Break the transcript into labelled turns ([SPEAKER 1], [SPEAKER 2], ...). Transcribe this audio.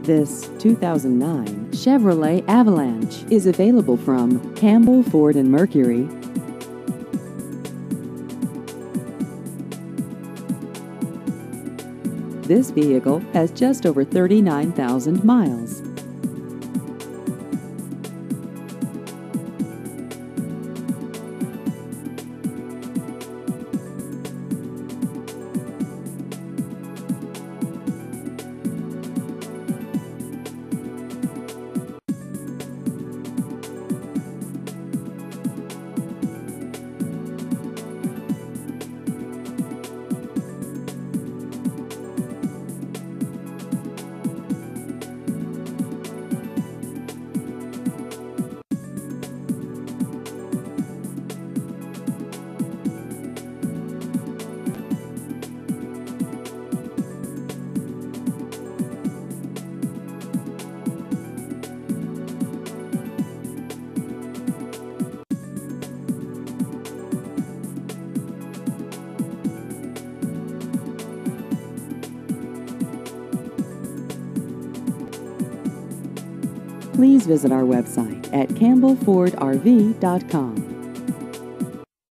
[SPEAKER 1] This 2009 Chevrolet Avalanche is available from Campbell Ford and Mercury. This vehicle has just over 39,000 miles. Please visit our website at campbellfordrv.com.